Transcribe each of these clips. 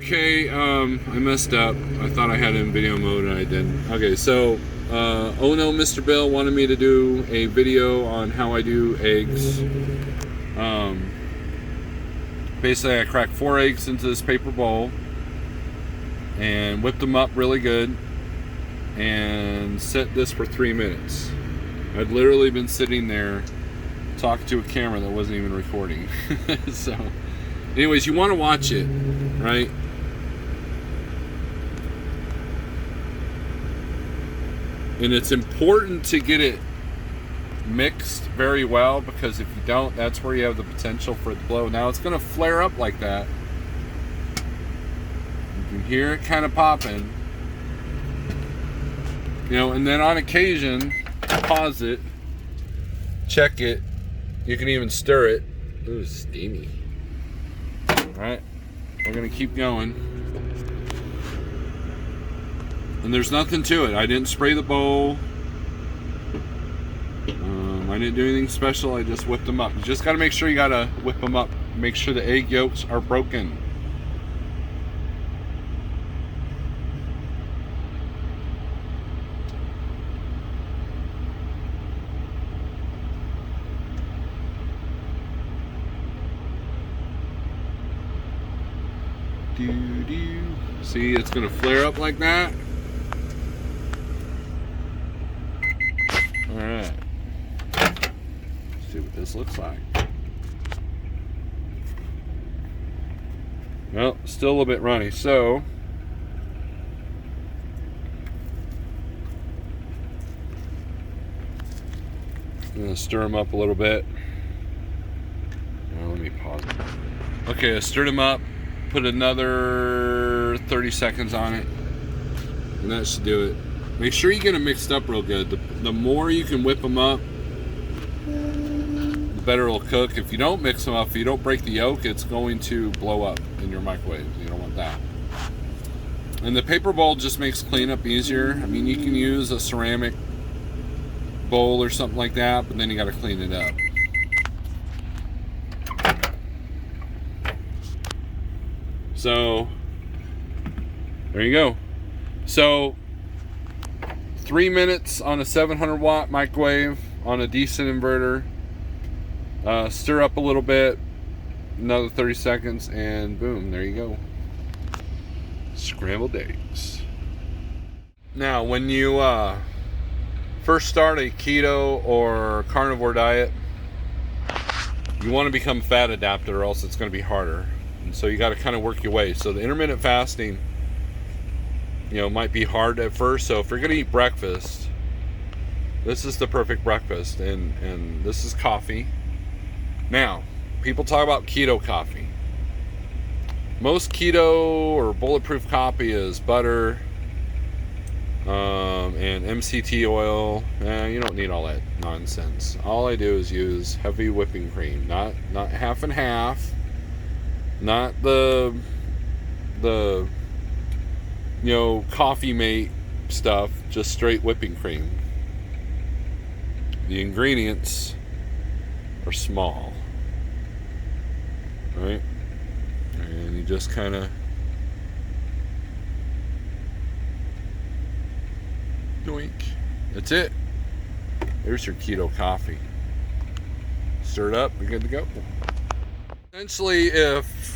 Okay, I messed up. I thought I had it in video mode and I didn't. Okay, so, oh no, Mr. Bill wanted me to do a video on how I do eggs. Basically, I cracked 4 eggs into this paper bowl and whipped them up really good and set this for 3 minutes. I'd literally been sitting there talking to a camera that wasn't even recording. So, anyways, you want to watch it, right? And it's important to get it mixed very well, because if you don't, that's where you have the potential for it to blow. Now it's going to flare up like that. You can hear it kind of popping. You know, and then on occasion, pause it, check it. You can even stir it. Ooh, it's steamy. Alright, we're going to keep going. And there's nothing to it. I didn't spray the bowl. I didn't do anything special. I just whipped them up. You just got to make sure you got to whip them up. Make sure the egg yolks are broken. See, it's going to flare up like that. Alright. See what this looks like. Well, still a little bit runny, so I'm going to stir them up a little bit. Now, let me pause it. Okay, I stirred them up, put another 30 seconds on it, and that should do it. Make sure you get them mixed up real good. The more you can whip them up, the better it'll cook. If you don't mix them up, if you don't break the yolk, it's going to blow up in your microwave. You don't want that. And the paper bowl just makes cleanup easier. I mean, you can use a ceramic bowl or something like that, but then you got to clean it up. So, there you go. So, 3 minutes on a 700 watt microwave on a decent inverter. Stir up a little bit, another 30 seconds, and boom, there you go. Scrambled eggs. Now, when you first start a keto or carnivore diet, you want to become fat adapted, or else it's going to be harder. And so you got to kind of work your way. So the intermittent fasting, you know, might be hard at first. So if you're going to eat breakfast, this is the perfect breakfast, and this is coffee. Now, people talk about keto coffee. Most keto or bulletproof coffee is butter and MCT oil. You don't need all that nonsense. All I do is use heavy whipping cream, not half and half, not the you know, Coffee Mate stuff, just straight whipping cream. The ingredients are small, right? And you just kind of doink. That's it. There's your keto coffee. Stir it up, we're good to go. Essentially, if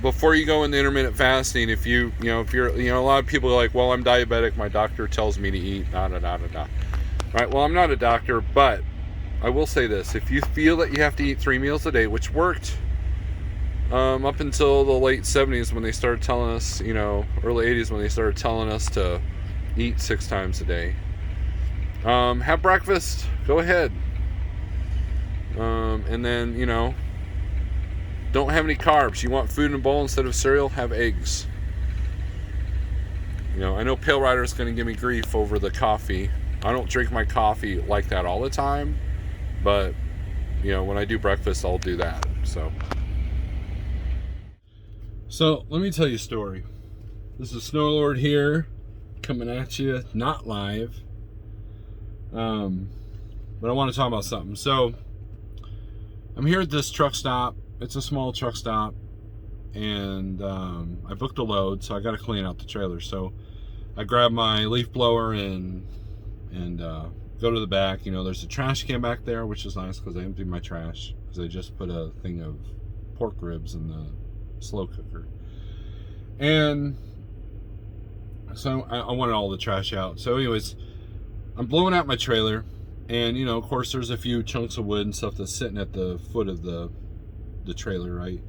before you go into intermittent fasting, if you're, a lot of people are like, well, I'm diabetic, my doctor tells me to eat, Right, well, I'm not a doctor, but I will say this. If you feel that you have to eat 3 meals a day, which worked up until the late 70s when they started telling us, early 80s when they started telling us to eat 6 times a day. Have breakfast, go ahead. And then, don't have any carbs. You want food in a bowl instead of cereal? Have eggs. I know Pale Rider's going to give me grief over the coffee. I don't drink my coffee like that all the time, but, when I do breakfast, I'll do that. So let me tell you a story. This is Snorelord here, coming at you, not live. But I want to talk about something. So I'm here at this truck stop. It's a small truck stop, and I booked a load, so I got to clean out the trailer. So I grabbed my leaf blower and go to the back. You know, there's a trash can back there, which is nice because I emptied my trash because I just put a thing of pork ribs in the slow cooker. And so I wanted all the trash out. So anyways, I'm blowing out my trailer, and you know, of course, there's a few chunks of wood and stuff that's sitting at the foot of the trailer, right?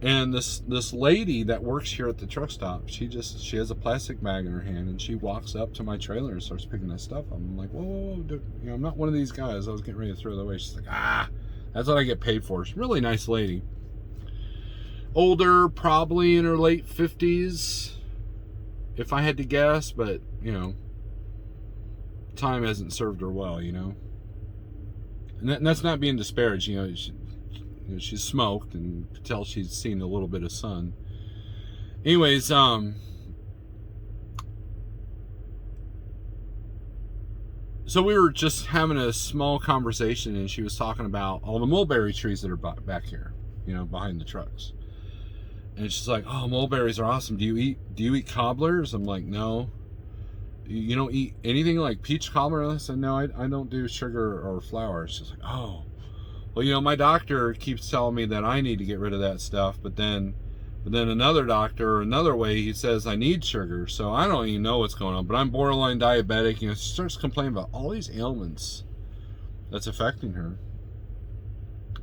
And this lady that works here at the truck stop, she has a plastic bag in her hand, and she walks up to my trailer and starts picking that stuff up. I'm like, whoa, dude, you know, I'm not one of these guys. I was getting ready to throw that away. She's like, that's what I get paid for. She's a really nice lady. Older, probably in her late 50s, if I had to guess, but you know, time hasn't served her well, you know. And that's not being disparaged, you know. She's smoked, and you could tell she's seen a little bit of sun. Anyways, so we were just having a small conversation, and she was talking about all the mulberry trees that are back here, you know, behind the trucks. And she's like, "Oh, mulberries are awesome. Do you eat cobblers?" I'm like, "No." "You don't eat anything like peach cobbler?" I said, "No, I don't do sugar or flour." She's like, "Oh, well, you know, my doctor keeps telling me that I need to get rid of that stuff, but then another doctor, another way, he says I need sugar, so I don't even know what's going on, but I'm borderline diabetic." You know, she starts complaining about all these ailments that's affecting her.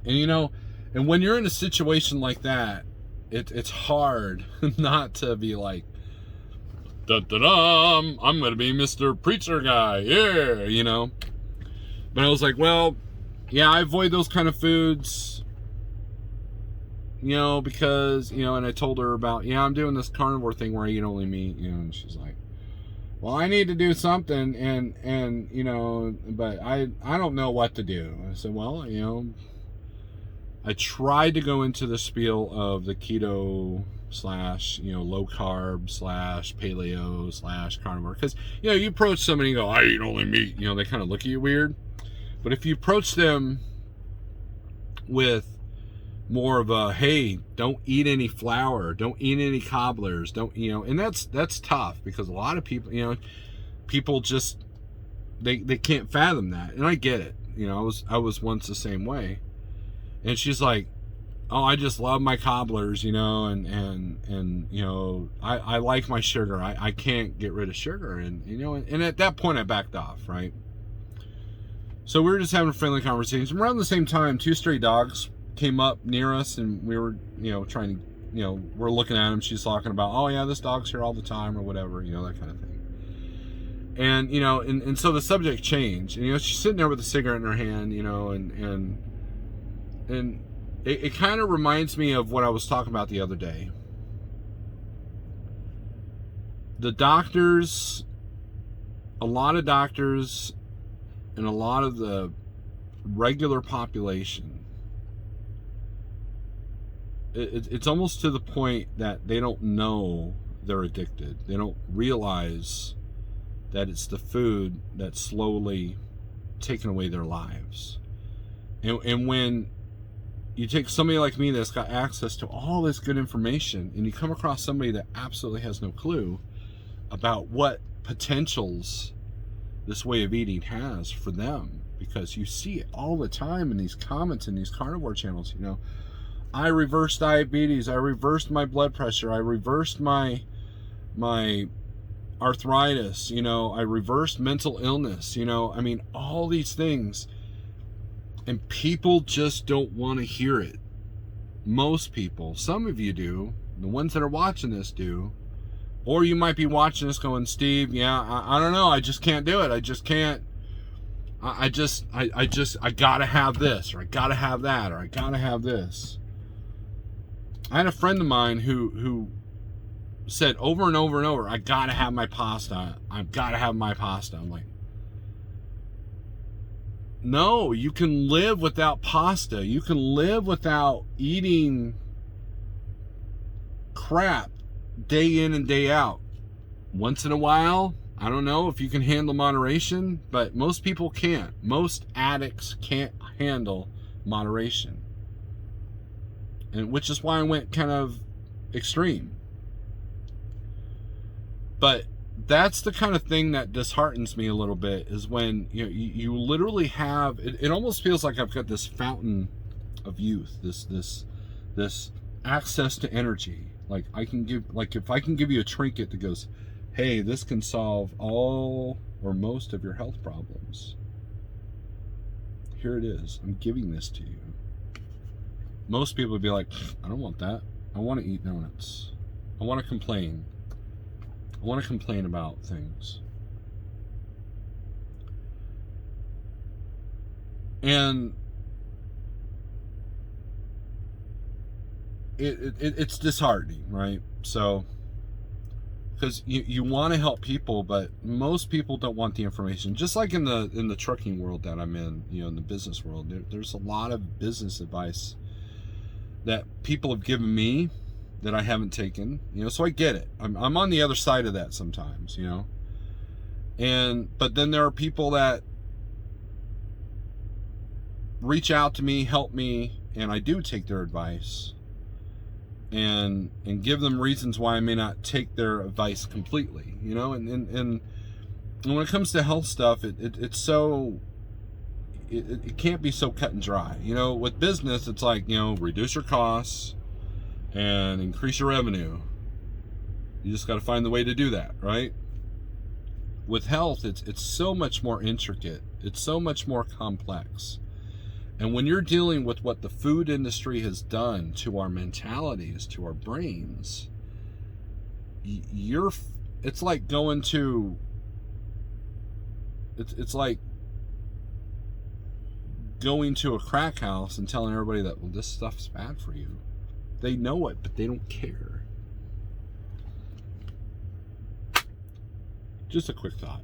And you know, and when you're in a situation like that, it's hard not to be like, da-da-dum, I'm going to be Mr. Preacher Guy, yeah, you know. But I was like, well, yeah, I avoid those kind of foods, you know, because, you know, and I told her about, yeah, I'm doing this carnivore thing where I eat only meat, you know, and she's like, well, I need to do something, and you know, but I don't know what to do. I said, well, you know, I tried to go into the spiel of the keto / you know, low carb / paleo / carnivore, because, you know, you approach somebody and go, I eat only meat, you know, they kind of look at you weird. But if you approach them with more of a, hey, don't eat any flour, don't eat any cobblers, don't, you know, and that's tough, because a lot of people, you know, people just they can't fathom that, and I get it. You know, I was once the same way. And she's like, oh, I just love my cobblers, you know, and you know, I like my sugar. I can't get rid of sugar. And, you know, and at that point I backed off, right? So we were just having a friendly conversation. Around the same time, 2 stray dogs came up near us, and we were, you know, trying to, you know, we're looking at them. She's talking about, oh yeah, this dog's here all the time, or whatever, you know, that kind of thing. And, you know, and so the subject changed. And, you know, she's sitting there with a cigarette in her hand, you know, and it kind of reminds me of what I was talking about the other day. The doctors, a lot of doctors, and a lot of the regular population, it's almost to the point that they don't know they're addicted. They don't realize that it's the food that's slowly taking away their lives. And when you take somebody like me that's got access to all this good information, and you come across somebody that absolutely has no clue about what potentials this way of eating has for them, because you see it all the time in these comments in these carnivore channels. You know, I reversed diabetes, I reversed my blood pressure, I reversed my arthritis, you know, I reversed mental illness, you know, I mean, all these things. And people just don't want to hear it. Most people, some of you do, the ones that are watching this do, or you might be watching this going, Steve, yeah, I don't know, I just can't do it. I just can't. I gotta have this, or I gotta have that, or I gotta have this. I had a friend of mine who said over and over and over, I gotta have my pasta. I've gotta have my pasta. I'm like, no, you can live without pasta. You can live without eating crap day in and day out. Once in a while, I don't know if you can handle moderation, but most people can't. Most addicts can't handle moderation. And which is why I went kind of extreme. But that's the kind of thing that disheartens me a little bit, is when you literally have it almost feels like I've got this fountain of youth, this access to energy. Like I can give, like if I can give you a trinket that goes, hey, this can solve all or most of your health problems, here it is, I'm giving this to you. Most people would be like, I don't want that. I want to eat donuts. I want to complain. I want to complain about things. And it's disheartening, right? So, because you want to help people, but most people don't want the information. Just like in the trucking world that I'm in, in the business world, there's a lot of business advice that people have given me that I haven't taken, so I get it. I'm on the other side of that sometimes, but then there are people that reach out to me, help me, and I do take their advice and give them reasons why I may not take their advice completely, and when it comes to health stuff, it's so it can't be so cut and dry. With business, it's like, reduce your costs and increase your revenue. You just got to find the way to do that, right? With health, it's so much more intricate. It's so much more complex. And when you're dealing with what the food industry has done to our mentalities, to our brains, it's like going to, it's like going to a crack house and telling everybody that, well, this stuff's bad for you. They know it, but they don't care. Just a quick thought.